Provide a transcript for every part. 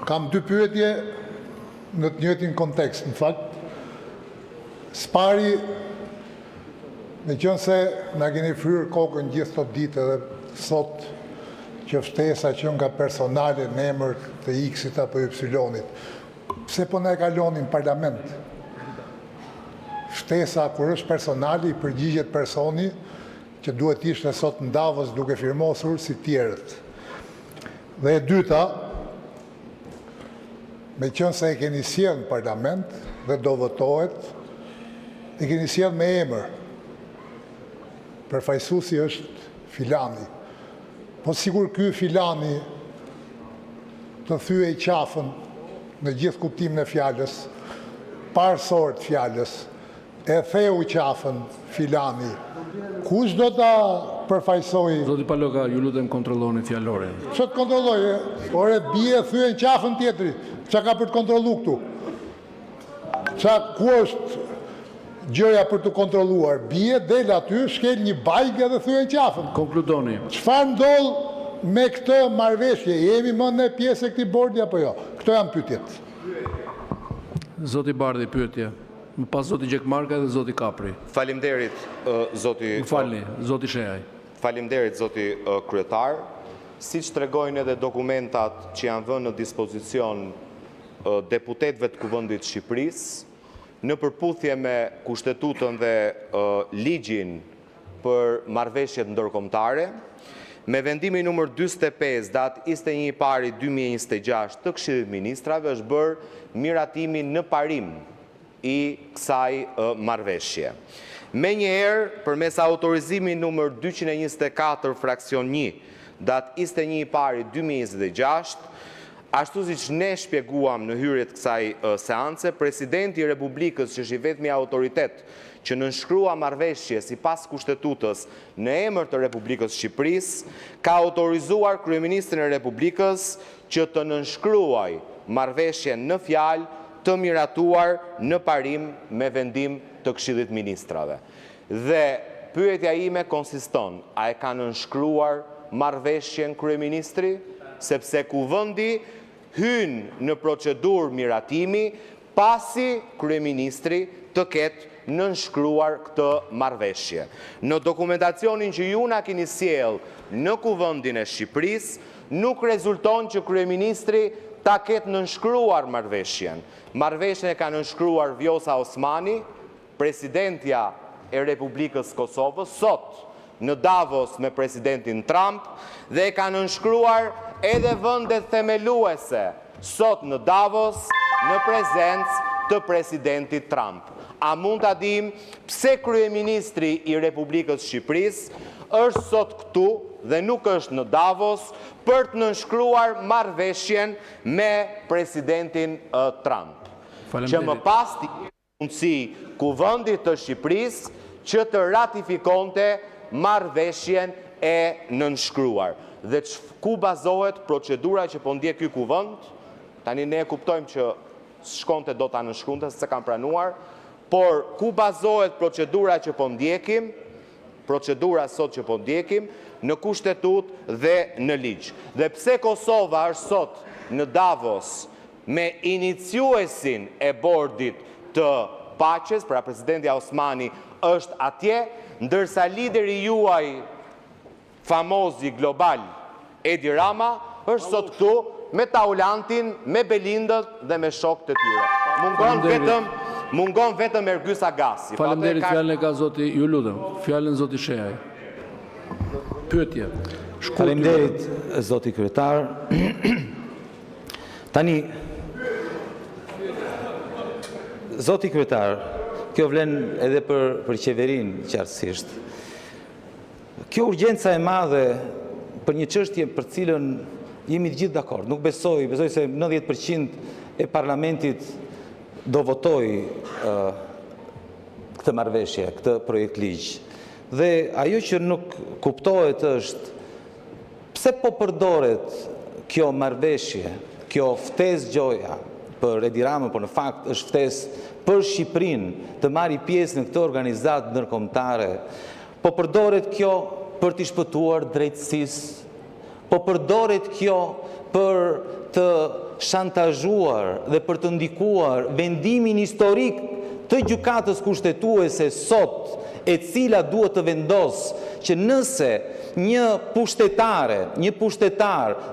Kam dy pyetje në të njëjtin kontekst. Në fakt, spari, me qënë se na keni fryrë kokën gjithë të ditë edhe sot që ftesa që nga personale në emër të X-it apo Y-it, pse po na e kalonin parlament? Ftesa kur është personali i përgjigjet personi që duhet ishte sot në Davos duke firmosur si tjerët. Dhe e dyta, me qënë se e keni sjellë në parlament dhe do votohet, e keni sjellë me emër. Përfaqësuesi është filani. Po sigur ky filani të thyej qafën në gjithë kuptimin e fjalës, parsor të fjalës, e theu qafën filani. Kush do ta përfaqësoj? Zoti Paloka, ju lutem kontrolloni fjalorin. Ço të kontrolloj? Ore bie thyen qafën tjetri. Çka ka për të kontrollu këtu? Ku është gjëja për të kontrolluar? Bie del aty, shkel një bajgë dhe thyen qafën. Konkludoni. Çfarë ndodh me këtë marrëveshje? Jemi më në pjesë e këtij bordi apo jo? Këto janë pyetjet. Zoti Bardhi, pyetje. Më pas zoti Gjekmarka dhe zoti Kapri. Faleminderit, zoti... Më falni, zoti Shehaj. Faleminderit, zoti kryetar. Siç tregojnë edhe dokumentat që janë vënë në dispozicion deputetëve të Kuvendit të Shqipërisë, në përputhje me kushtetutën dhe ligjin për marrëveshjet ndërkombëtare, me vendimin numër 45 datë 21/1/2026 të Këshillit të Ministrave është bërë miratimi në parim i kësaj marrëveshje. Menjëherë, përmes autorizimit numër 224 fraksion 1, datë 21/1/2026, ashtu siç ne shpjeguam në hyrje të kësaj seance, Presidenti i Republikës, që është i vetmi autoritet që nënshkrua marrëveshje sipas kushtetutës në emër të Republikës Shqipërisë, ka autorizuar Kryeministrin e Republikës që të nënshkruaj marrëveshjen në fjalë të miratuar në parim me vendim të Këshillit Ministrave. Dhe pyetja ime konsiston, a e ka nënshkruar marrëveshjen kryeministri, sepse Kuvendi hyn në procedurë miratimi pasi kryeministri të ketë nënshkruar këtë marrëveshje. Në dokumentacionin që ju na keni sjell në Kuvendin e Shqipërisë, nuk rezulton që kryeministri ta ketë nënshkruar marrëveshjen. Marrëveshjen e ka nënshkruar Vjosa Osmani, presidentja e Republikës Kosovës, sot në Davos me presidentin Trump, dhe e ka nënshkruar edhe vendet themeluese, sot në Davos, në prezencë të presidentit Trump. A mund ta dim pse kryeministri i Republikës Shqipërisë është sot këtu dhe nuk është në Davos për të nënshkruar marrëveshjen me presidentin Trump? Që më pas të mundësi Kuvendit të Shqipërisë që të ratifikonte marrëveshjen e nënshkruar. Dhe ku bazohet procedura që po ndjek ky kuvend? Tani ne e kuptojmë që shkonte do ta nënshkronte se kanë pranuar, por ku bazohet procedura që po ndjekim? Procedura sot që po ndjekim në kushtetut dhe në ligj. Dhe pse Kosova është sot në Davos me iniciuesin e bordit të paqes, pra presidenti Osmani është atje, ndërsa lideri juaj famozi global Edi Rama është sot këtu me Taulantin, me Belindët dhe me shokët e tyre. Mungon vetëm Ergys Agasi. Faleminderit, fjalën e ka zoti, ju lutem. Fjalën zoti Shehaj. Pyetje. Faleminderit zoti kryetar. Tani zoti kryetar, kjo vlen edhe për qeverinë qartësisht. Kjo urgjenca e madhe për një çështje për cilën jemi të gjithë dakord. Nuk besoj se 90% e parlamentit do votoj këtë marrëveshje, këtë projekt ligj. Dhe ajo që nuk kuptohet është pse po përdoret kjo marrëveshje, kjo ftesë gjoja për Edi Ramën, por në fakt është ftesë për Shqipërinë të marrë pjesë në këtë organizatë ndërkombëtare. Po përdoret kjo për t'i shpëtuar drejtësisë, po përdoret kjo për të shantazhuar dhe për të ndikuar vendimin historik të gjykatës kushtetuese sot, e cila duhet të vendosë që nëse një pushtetar,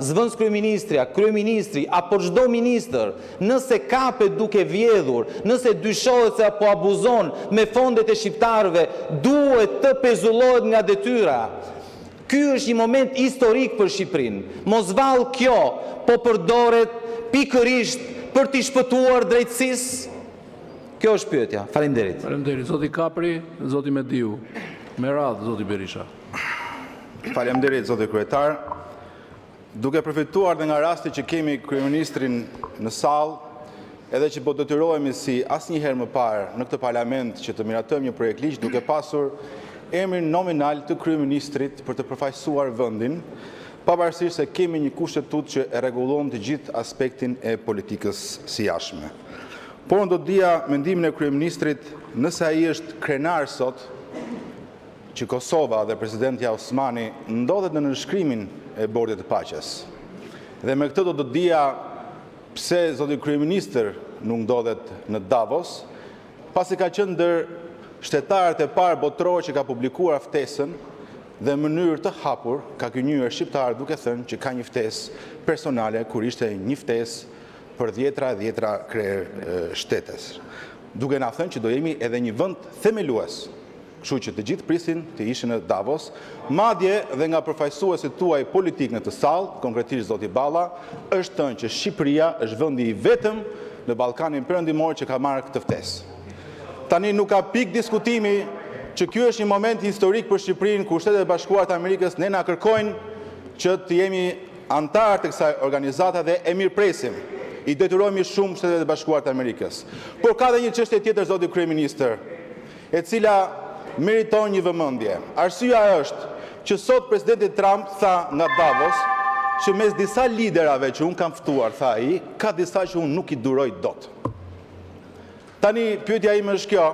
zvëns kryeministri, apo çdo ministër, nëse kapet duke vjedhur, nëse dyshohet se apo abuzon me fondet e shqiptarëve, duhet të pezullohet nga detyra. Ky është një moment historik për Shqipërinë. Mos vallë kjo po përdoret pikërisht për t'i shpëtuar drejtësisë. Kjo është pyetja. Faleminderit. Faleminderit. Zoti Kapri, zoti Mediu. Me radhë, zoti Berisha. Faleminderit, zoti kryetar. Duke përfituar dhe nga rasti që kemi kryeministrin në sallë, edhe që po detyrohemi si asnjëherë më parë në këtë parlament që të miratojmë një projekt ligj duke pasur emrin nominal të kryeministrit për të përfaqësuar vendin, pavarësisht se kemi një kushtetutë që e rregullon të gjithë aspektin e politikës së jashtme. Por do të dija mendimin e kryeministrit nëse ai është krenar sot që Kosova dhe presidenti Osmani ndodhet në nënshkrimin e Bordit të Paqes. Dhe me këtë do të dija pse zoti kryeministër nuk ndodhet në Davos, pasi ka qenë ndër shtetarët e parë botëror që ka publikuar ftesën dhe në mënyrë të hapur ka gënjur shqiptarët duke thënë që ka një ftesë personale kur ishte një ftesë për dhjetra krerë shtetes. Duke na thënë që do jemi edhe një vend themelues. Kështu që të gjithë prisin të ishin në Davos, madje dhe nga përfaqësuesit tuaj politik në të sallë, konkretisht zoti Balla, është thënë që Shqipëria është vendi i vetëm në Ballkanin Perëndimor që ka marrë këtë ftesë. Tani nuk ka pikë diskutimi që ky është një moment historik për Shqipërinë, ku Shtetet e Bashkuara të Amerikës ne na kërkojnë që të jemi antar të kësaj organizate dhe e mirëpresim. I detyrohemi shumë Shtetet e Bashkuara të Amerikës. Por ka dhe një çështje tjetër, zoti kryeministër, e cila meriton një vëmendje. Arsyeja është që sot presidenti Trump tha nga Davos që mes disa liderave që unë kam ftuar, tha ai, ka disa që unë nuk i duroj dot. Tani pyetja ime është kjo: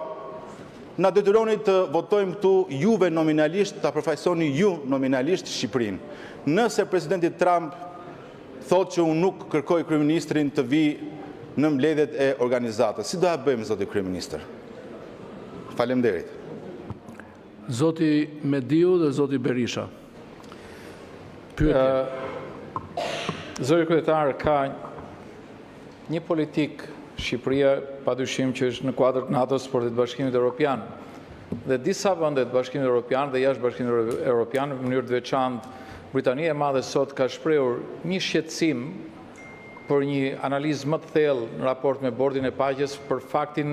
na detyroni të votojmë këtu juve nominalisht, ta përfaqësoni ju nominalisht Shqipërinë. Nëse presidenti Trump thotë që unë nuk kërkoj kryeministrin të vi në mbledhjet e organizatës, si do ja bëjmë, zoti kryeministër? Faleminderit. Zoti Mediu dhe zoti Berisha. Pyetje. Zoti kryetar, ka një politik Shqipëria padyshim që është në kuadër të NATO-s për të Bashkimit Evropian. Dhe disa vende të Bashkimit Evropian dhe jashtë Bashkimit Evropian, në mënyrë të veçantë Britania e Madhe sot ka shprehur një shqetësim për një analizë më të thellë në raport me Bordin e Paqes për faktin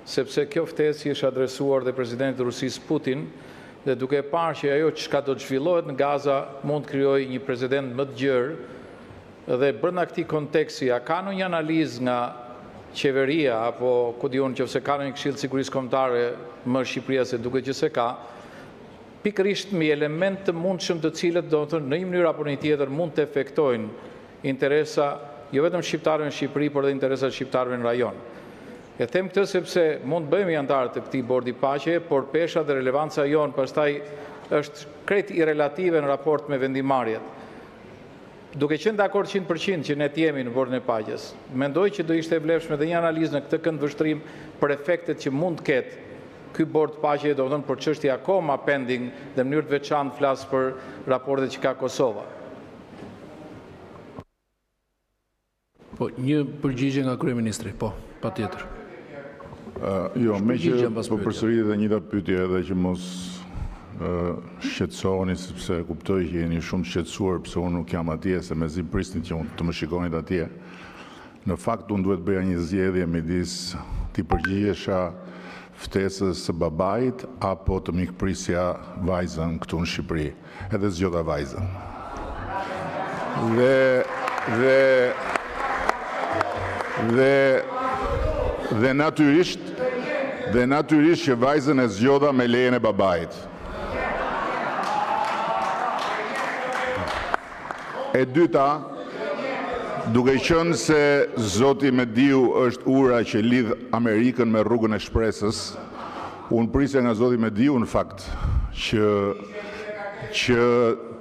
sepse kjo ftesë është adresuar dhe presidentit të Rusisë Putin, dhe duke parë që ajo çka do të zhvillohet në Gaza mund të krijojë një president më të gjerë, dhe brenda këtij konteksti a ka ndonjë analizë nga qeveria apo ku diun nëse ka një Këshill Sigurisë Kombëtare më Shqipëria se duket që se ka, pikërisht me element të mundshëm të cilët do të thonë në një mënyrë apo në një tjetër mund të efektojnë interesa jo vetëm shqiptarëve në Shqipëri, por edhe interesat shqiptarëve në rajon. E them këtë sepse mund të bëhemi antarë të këtij bordi paqe, por pesha dhe relevanca jonë pastaj është krejt irrelative në raport me vendimarrjet. Duke qenë dakord 100% që ne të jemi në bordin e paqes, mendoj që do ishte e vlefshme dhe një analizë në këtë këndvështrim për efektet që mund të ketë ky bord paqe, do të thonë për çështje akoma pending dhe në mënyrë të veçantë flas për raportet që ka Kosova. Po, një përgjigje nga kryeministri, po, patjetër. Jo, me që po përsëri dhe një pyetje edhe që mos shqetësoheni sepse kuptoj që jeni shumë shqetësuar pse unë nuk jam atje, se mezi prisnin që unë të më shikonit atje. Në fakt unë duhet bëja një zgjedhje midis ti përgjigjesha ftesës së babait apo të mikprisja vajzën këtu në Shqipëri. Edhe zgjodha vajzën. Dhe natyrisht që vajzën e zgjodha me lejen e babait. E dyta, duke qenë se zoti Mediu është ura që lidh Amerikën me rrugën e shpresës, unë prisja nga zoti Mediu në fakt që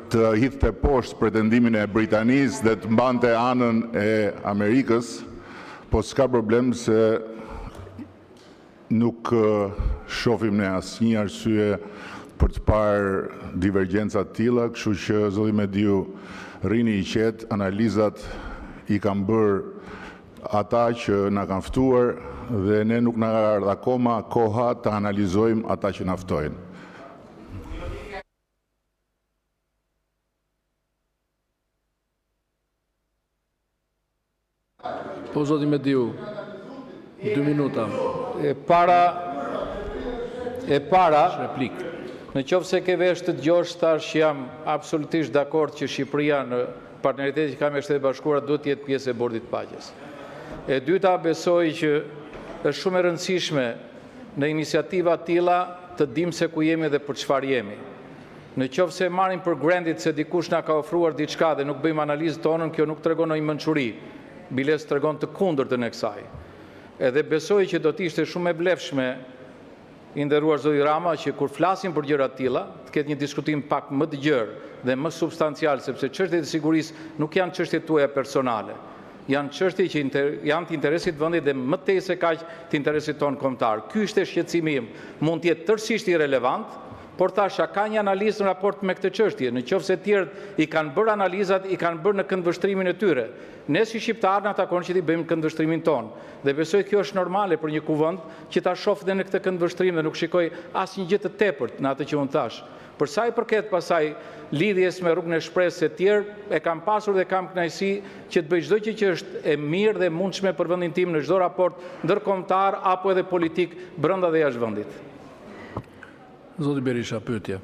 të hidhte poshtë pretendimin e Britanisë dhe të mbante anën e Amerikës, po s'ka problem se nuk shohim ne asnjë arsye për të parë divergjenca të tilla, kështu që zoti Mediu rrini i qetë, analizat i kanë bërë ata që na kanë ftuar dhe ne nuk na ardh akoma koha të analizojmë ata që na ftojnë. Po, zoti Mediu, 2 minuta. E para, Replik. në qoftë se ke vesh të dëgjosh tash që jam absolutisht dakord që Shqipëria në partneritetin që ka me Shtetet Bashkuara duhet të jetë pjesë e Bordit të Paqes. E dyta, besoj që është shumë e rëndësishme në iniciativa të tilla të dimë se ku jemi dhe për çfarë jemi. Në qoftë se marrim për granted se dikush na ka ofruar diçka dhe nuk bëjmë analizë tonën, kjo nuk tregon ndonjë mençuri, biles tregon të kundërtën e kësaj. Edhe besoj që do të ishte shumë e vlefshme, i nderuar zoti Rama, që kur flasim për gjëra të tilla, të ketë një diskutim pak më të gjerë dhe më substancial, sepse çështjet e sigurisë nuk janë çështjet tuaja personale. Janë çështje që janë të interesit të vendit dhe më tej se kaq të interesit ton kombëtar. Ky është shqetësimi im, mund të jetë tërësisht irrelevant, por thasha ka një analizë në raport me këtë çështje. Në qoftë se të tjerët i kanë bërë analizat, i kanë bërë në këndvështrimin e tyre. Ne si shqiptarë na takon që t'i bëjmë këndvështrimin ton. Dhe besoj kjo është normale për një kuvend që ta shoh dhe në këtë këndvështrim dhe nuk shikoj asnjë gjë të tepërt në atë që unë thash. Për sa i përket pasaj lidhjes me rrugën e shpresës e tjerë, e kam pasur dhe kam kënaqësi që të bëj çdo gjë që është e mirë dhe mundshme për vendin tim në çdo raport ndërkombëtar apo edhe politik brenda dhe jashtë vendit. Zoti Berisha, pyetje.